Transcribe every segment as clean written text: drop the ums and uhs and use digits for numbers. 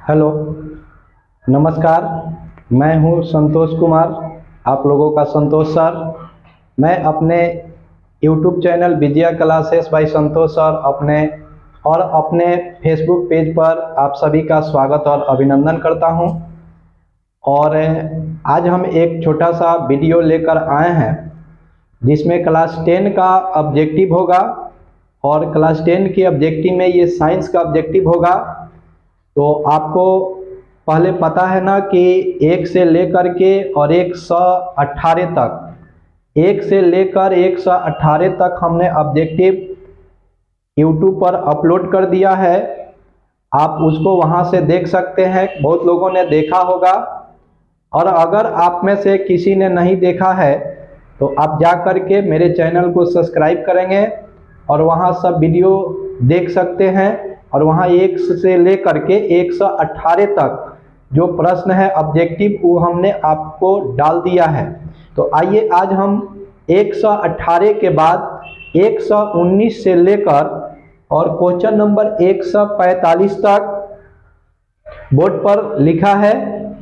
Hello, नमस्कार। मैं हूं संतोष कुमार, आप लोगों का संतोष सर। मैं अपने YouTube channel Vijaya classes bye संतोष सर अपने फेसबुक पेज पर आप सभी का स्वागत और अभिनंदन करता हूं। और आज हम एक छोटा सा वीडियो लेकर आए हैं जिसमें क्लास 10 का ऑब्जेक्टिव होगा। और क्लास 10 के ऑब्जेक्टिव में ये साइंस का ऑब्जेक्टिव होगा। तो आपको पहले पता है ना कि 1 से लेकर के और 118 तक, 1 से लेकर 118 तक हमने ऑब्जेक्टिव यूट्यूब पर अपलोड कर दिया है। आप उसको वहां से देख सकते हैं, बहुत लोगों ने देखा होगा। और अगर आप में से किसी ने नहीं देखा है तो आप जा कर के मेरे चैनल को सब्सक्राइब करेंगे और वहां सब वीडियो देख सकते हैं। और वहां 1 से लेकर के 118 तक जो प्रश्न है ऑब्जेक्टिव वो हमने आपको डाल दिया है। तो आइए आज हम 118 के बाद 119 से लेकर और क्वेश्चन नंबर 145 तक बोर्ड पर लिखा है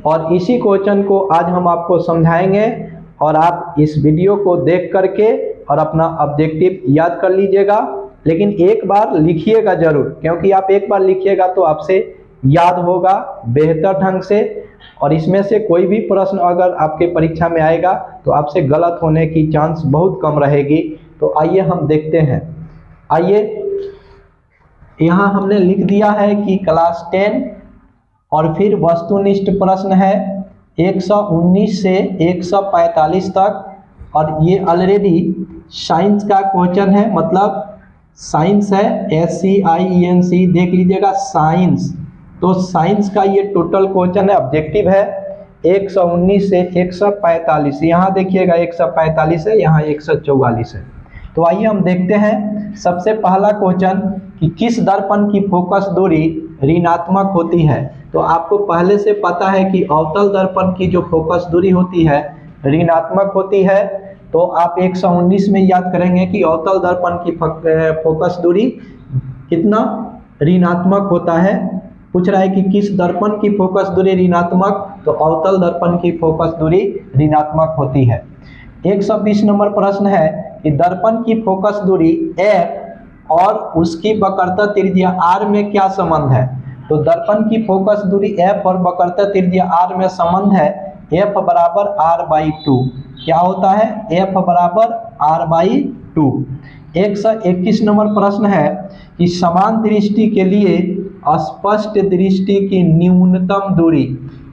और इसी क्वेश्चन को आज हम आपको समझाएंगे। और आप इस वीडियो को देख करके और अपना ऑब्जेक्टिव याद कर लीजिएगा। लेकिन एक बार लिखिएगा जरूर, क्योंकि आप एक बार लिखिएगा तो आपसे याद होगा बेहतर ढंग से। और इसमें से कोई भी प्रश्न अगर आपके परीक्षा में आएगा तो आपसे गलत होने की चांस बहुत कम रहेगी। तो आइए हम देखते हैं। आइए, यहाँ हमने लिख दिया है कि क्लास 10 और फिर वस्तुनिष्ठ प्रश्न है 119 से 145 तक। और ये ऑलरेडी साइंस का क्वेश्चन है, मतलब साइंस है, SCIENC देख लीजिएगा, साइंस। तो साइंस का ये टोटल क्वेश्चन है, ऑब्जेक्टिव है 119 से 145। यहाँ देखिएगा 145 है, यहाँ 144 है। तो आइए हम देखते हैं सबसे पहला क्वेश्चन कि किस दर्पण की फोकस दूरी ऋणात्मक होती है। तो आपको पहले से पता है कि अवतल दर्पण की जो फोकस दूरी होती है ऋणात्मक होती है। तो आप 119 में याद करेंगे कि अवतल दर्पण की फोकस दूरी कितना ऋणात्मक होता है। पूछ रहा है कि किस दर्पण की फोकस दूरी ऋणात्मक, तो अवतल दर्पण की फोकस दूरी ऋणात्मक होती है। 120 नंबर प्रश्न है कि दर्पण की फोकस दूरी f और उसकी वक्रता त्रिज्या r में क्या संबंध है। तो दर्पण की फोकस दूरी f और वक्रता त्रिज्या r में संबंध है f बराबर r/2। क्या होता है? f बराबर r/2। 121 नंबर प्रश्न है कि समान दृष्टि के लिए स्पष्ट दृष्टि की न्यूनतम दूरी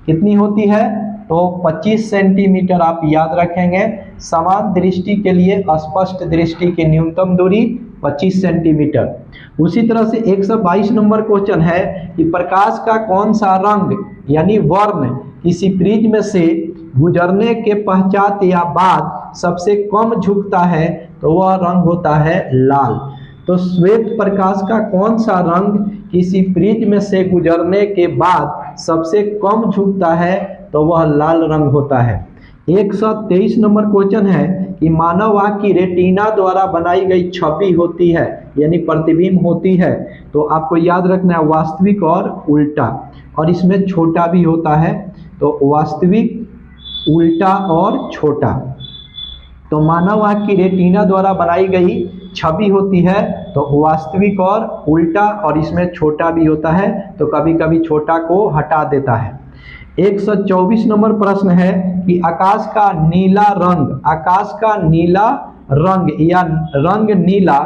कितनी होती है। तो 25 सेंटीमीटर आप याद रखेंगे। समान दृष्टि के लिए स्पष्ट दृष्टि की न्यूनतम दूरी 25 सेंटीमीटर। उसी तरह से 122 नंबर क्वेश्चन है कि प्रकाश का कौन सा रंग यानी वर्ण किसी प्रिज्म में से गुजरने के पश्चात या बाद सबसे कम झुकता है, तो वह रंग होता है लाल। तो श्वेत प्रकाश का कौन सा रंग किसी प्रिज्म से गुजरने के बाद सबसे कम झुकता है, तो वह लाल रंग होता है। 123 नंबर क्वेश्चन है कि मानव आँख की रेटिना द्वारा बनाई गई छवि होती है यानी प्रतिबिंब होती है। तो आपको याद रखना है वास्तविक और उल्टा, और इसमें छोटा भी होता है। तो वास्तविक, उल्टा और छोटा। तो मानव आँख की रेटिना द्वारा बनाई गई छवि होती है तो वास्तविक और उल्टा, और इसमें छोटा भी होता है, तो कभी कभी छोटा को हटा देता है। 124 नंबर प्रश्न है कि आकाश का नीला रंग या रंग नीला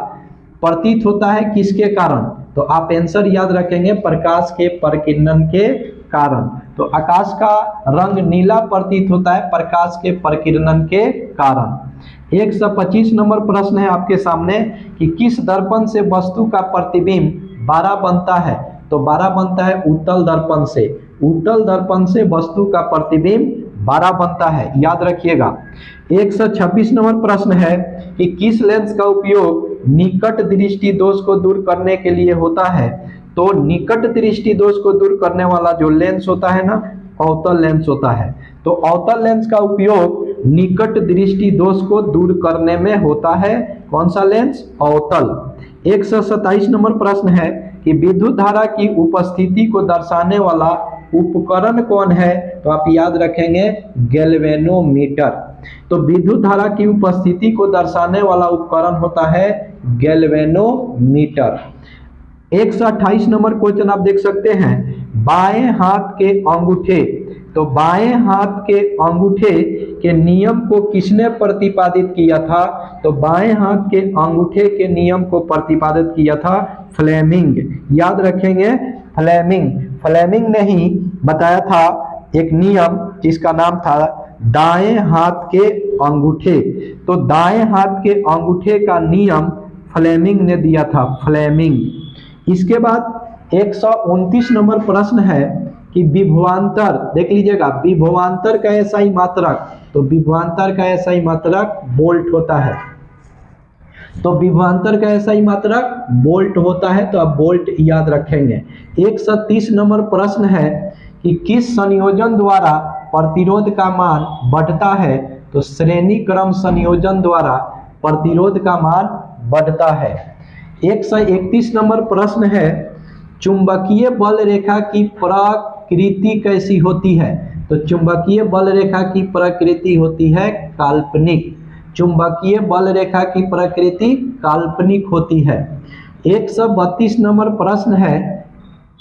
प्रतीत होता है किसके कारण। तो आप आंसर याद रखेंगे प्रकाश के प्रकीर्णन के कारण। तो आकाश का रंग नीला प्रतीत होता है प्रकाश के प्रकीर्णन के कारण। 125 नंबर प्रश्न है आपके सामने कि किस दर्पण से वस्तु का प्रतिबिंब 12 बनता है। तो 12 बनता है उत्तल दर्पण से। उत्तल दर्पण से वस्तु का प्रतिबिंब 12 बनता है, याद रखिएगा। 126 नंबर प्रश्न है कि किस लेंस का उपयोग निकट दृष्टि दोष को दूर करने के लिए होता है। तो निकट दृष्टि दोष को दूर करने वाला जो लेंस होता है ना, अवतल लेंस होता है। तो अवतल लेंस का उपयोग निकट दृष्टि दोष को दूर करने में होता है। कौन सा लेंस? अवतल। 127 नंबर प्रश्न है कि विद्युत धारा की उपस्थिति को दर्शाने वाला उपकरण कौन है, तो आप याद रखेंगे गैल्वेनोमीटर। तो विद्युत धारा की उपस्थिति को दर्शाने वाला उपकरण होता है गैल्वेनोमीटर। 128 नंबर क्वेश्चन आप देख सकते हैं, बाएं हाथ के अंगूठे। तो बाएं हाथ के अंगूठे के नियम को किसने प्रतिपादित किया था, तो बाएं हाथ के अंगूठे के नियम को प्रतिपादित किया था फ्लेमिंग। याद रखेंगे फ्लेमिंग। फ्लेमिंग ने ही बताया था एक नियम जिसका नाम था दाएं हाथ के अंगूठे। तो दाएं हाथ के अंगूठे का नियम फ्लेमिंग ने दिया था, फ्लेमिंग। इसके बाद 129 नंबर प्रश्न है कि विभवांतर, देख लीजिएगा, विभवांतर का एसआई मात्रक। तो विभवांतर का एसआई मात्रक वोल्ट होता है। तो विभवांतर का एसआई मात्रक वोल्ट होता है, तो आप वोल्ट याद रखेंगे। 130 नंबर प्रश्न है कि किस संयोजन द्वारा प्रतिरोध का मान बढ़ता है, तो श्रेणी क्रम संयोजन द्वारा प्रतिरोध का मान बढ़ता है। 131 नंबर प्रश्न है, चुंबकीय बल रेखा की प्रकृति कैसी होती है, तो चुंबकीय बल रेखा की प्रकृति होती है काल्पनिक। चुंबकीय बल रेखा की प्रकृति काल्पनिक होती है। 132 नंबर प्रश्न है,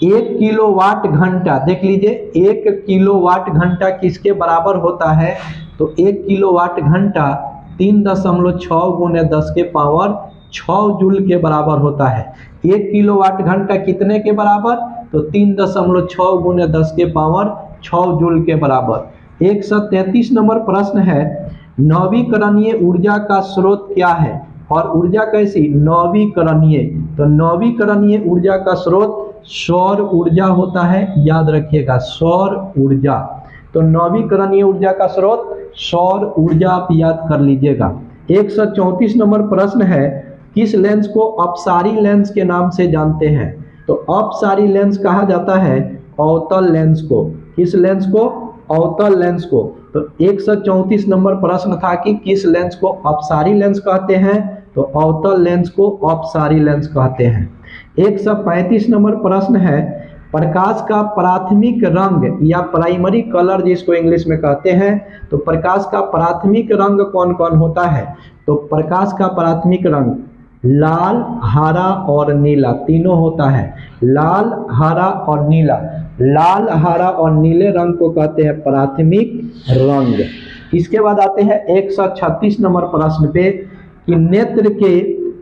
1 किलोवाट घंटा, देख लीजिए 1 किलोवाट घंटा किसके बराबर होता है, तो 1 किलोवाट घंटा 3.6 गुने 10 के पावर 6 जूल के बराबर होता है। 1 किलोवाट घंटा कितने के बराबर, तो 3.6 गुने 10 के पावर 6 जूल के बराबर। 133 नंबर प्रश्न है, नवीकरणीय ऊर्जा का स्रोत क्या है, और ऊर्जा कैसी, नवीकरणीय। तो नवीकरणीय ऊर्जा का स्रोत सौर ऊर्जा होता है, याद रखिएगा सौर ऊर्जा। तो नवीकरणीय ऊर्जा का स्रोत सौर ऊर्जा आप याद कर लीजिएगा। 134 नंबर प्रश्न है, किस लेंस को अपसारी लेंस के नाम से जानते हैं, तो अपसारी लेंस कहा जाता है अवतल लेंस को। किस लेंस को, अवतल लेंस को। तो 134 नंबर प्रश्न था कि किस लेंस को अपसारी लेंस कहते हैं, तो अवतल लेंस को अपसारी लेंस कहते हैं। 135 नंबर प्रश्न है, प्रकाश का प्राथमिक रंग या प्राइमरी कलर जिसको इंग्लिश में कहते हैं, तो प्रकाश का प्राथमिक रंग कौन कौन होता है, तो प्रकाश का प्राथमिक रंग लाल, हरा और नीला तीनों होता है। लाल, हरा और नीला। लाल, हरा और नीले रंग को कहते हैं प्राथमिक रंग। इसके बाद आते हैं 136 नंबर प्रश्न पे कि नेत्र के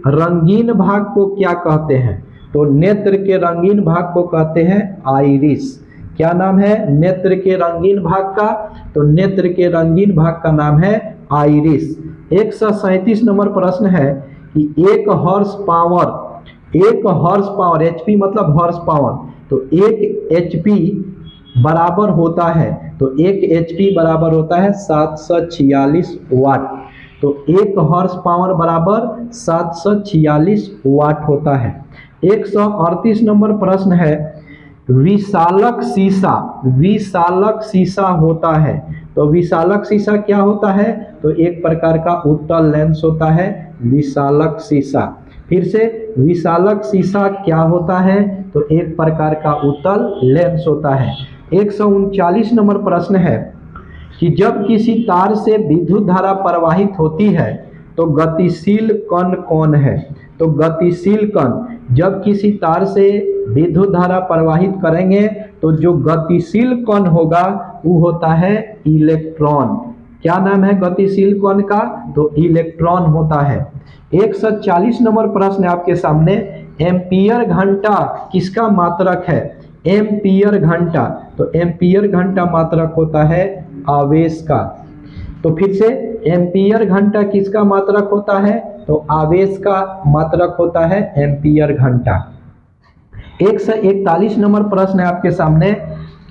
रंगीन भाग को क्या कहते हैं, तो नेत्र के रंगीन भाग को कहते हैं आइरिस। क्या नाम है नेत्र के रंगीन भाग का, तो नेत्र के रंगीन भाग का नाम है आइरिस। 137 नंबर प्रश्न है कि 1 हॉर्स पावर, एचपी मतलब हॉर्स पावर, तो 1 एचपी बराबर होता है, तो 1 एचपी बराबर होता है 746 वाट। तो 1 हॉर्स पावर बराबर 746 वाट होता है। 138 नंबर प्रश्न है, विशालक शीशा होता है, तो विशालक शीशा क्या होता है, तो एक प्रकार का उत्तल लेंस होता है विशालक शीशा। फिर से विशालक शीशा क्या होता है, तो एक प्रकार का उत्तल लेंस होता है। 139 नंबर प्रश्न है कि जब किसी तार से विद्युत धारा प्रवाहित होती है तो गतिशील कण कौन है, तो गतिशील कण, जब किसी तार से विद्युत धारा प्रवाहित करेंगे तो जो गतिशील कण होगा वो होता है इलेक्ट्रॉन। क्या नाम है गतिशील कण का, तो इलेक्ट्रॉन होता है। 140 नंबर प्रश्न है आपके सामने, एम्पियर घंटा किसका मात्रक है, एम्पियर घंटा, तो एम्पियर घंटा मात्रक होता है आवेश का। तो फिर से एम्पियर घंटा किसका मात्रक होता है, तो आवेश का मात्रक होता है एम्पियर घंटा। 141 नंबर प्रश्न है आपके सामने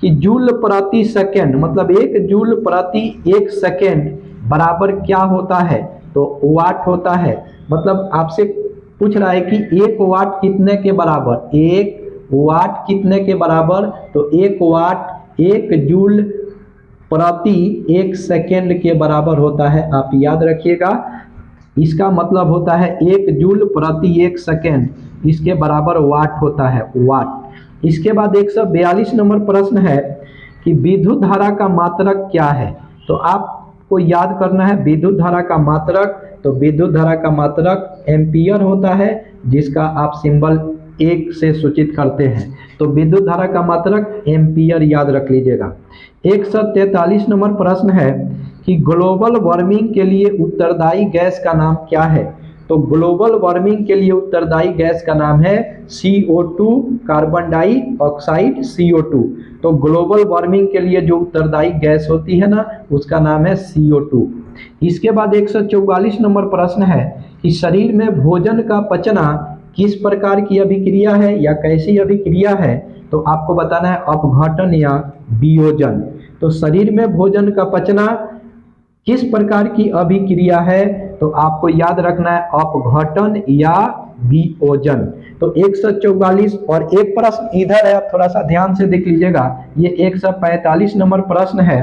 कि जूल प्रति सेकेंड, मतलब 1 जूल प्रति 1 सेकेंड बराबर क्या होता है, तो वाट होता है। मतलब आपसे पूछ रहा है कि 1 वाट कितने के बराबर, 1 वाट कितने के बराबर, तो 1 वाट 1 जूल प्रति 1 सेकेंड के बराबर होता है। आप याद रखिएगा इसका मतलब होता है 1 जूल प्रति 1 सेकेंड, इसके बराबर वाट होता है, वाट। इसके बाद 142 नंबर प्रश्न है कि विद्युत धारा का मात्रक क्या है। तो आपको याद करना है विद्युत धारा का मात्रक। तो विद्युत धारा का मात्रक एम्पियर होता है, जिसका आप सिंबल 1 से सूचित करते हैं। तो विद्युत धारा का मात्रक एम्पियर याद रख लीजिएगा। 143 नंबर प्रश्न है कि ग्लोबल वार्मिंग के लिए उत्तरदायी गैस का नाम क्या है। तो ग्लोबल वार्मिंग के लिए उत्तरदायी गैस का नाम है CO2, कार्बन डाइऑक्साइड, CO2। तो ग्लोबल वार्मिंग के लिए जो उत्तरदायी गैस होती है ना, उसका नाम है CO2। इसके बाद 144 नंबर प्रश्न है कि शरीर में भोजन का पचना किस प्रकार की अभिक्रिया है या कैसी अभिक्रिया है। तो आपको बताना है अपघटन या वियोजन। तो शरीर में भोजन का पचना किस प्रकार की अभिक्रिया है, तो आपको याद रखना है अपघटन या वियोजन। तो 144 और एक प्रश्न इधर है, आप थोड़ा सा ध्यान से देख लीजिएगा। ये 145 नंबर प्रश्न है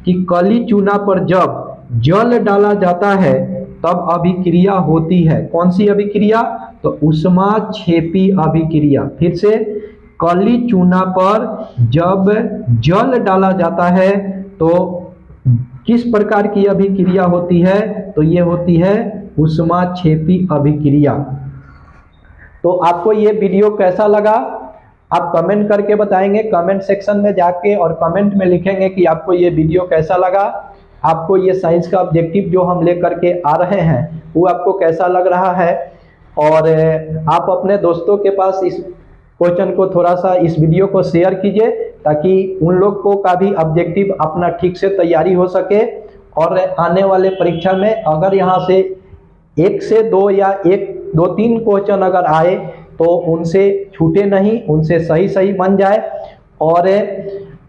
कि काली चूना पर जब जल डाला जाता है तब अभिक्रिया होती है। कौन सी अभिक्रिया? तो ऊष्माक्षेपी अभिक्रिया। फिर से, काली चूना पर जब जल डाला जाता है तो किस प्रकार की अभिक्रिया होती है? तो ये होती है ऊष्माक्षेपी अभिक्रिया। तो आपको ये वीडियो कैसा लगा आप कमेंट करके बताएंगे, कमेंट सेक्शन में जाके, और कमेंट में लिखेंगे कि आपको ये वीडियो कैसा लगा, आपको ये साइंस का ऑब्जेक्टिव जो हम लेकर के आ रहे हैं वो आपको कैसा लग रहा है। और आप अपने दोस्तों के पास इस क्वेश्चन को थोड़ा सा, इस वीडियो को शेयर कीजिए, ताकि उन लोग को का भी ऑब्जेक्टिव अपना ठीक से तैयारी हो सके। और आने वाले परीक्षा में अगर यहाँ से 1 से 2 या 1-2-3 क्वेश्चन अगर आए तो उनसे छूटे नहीं, उनसे सही सही बन जाए। और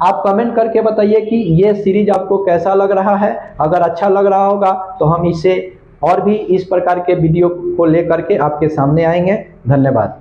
आप कमेंट करके बताइए कि ये सीरीज आपको कैसा लग रहा है। अगर अच्छा लग रहा होगा तो हम इसे और भी इस प्रकार के वीडियो को लेकर के आपके सामने आएंगे। धन्यवाद।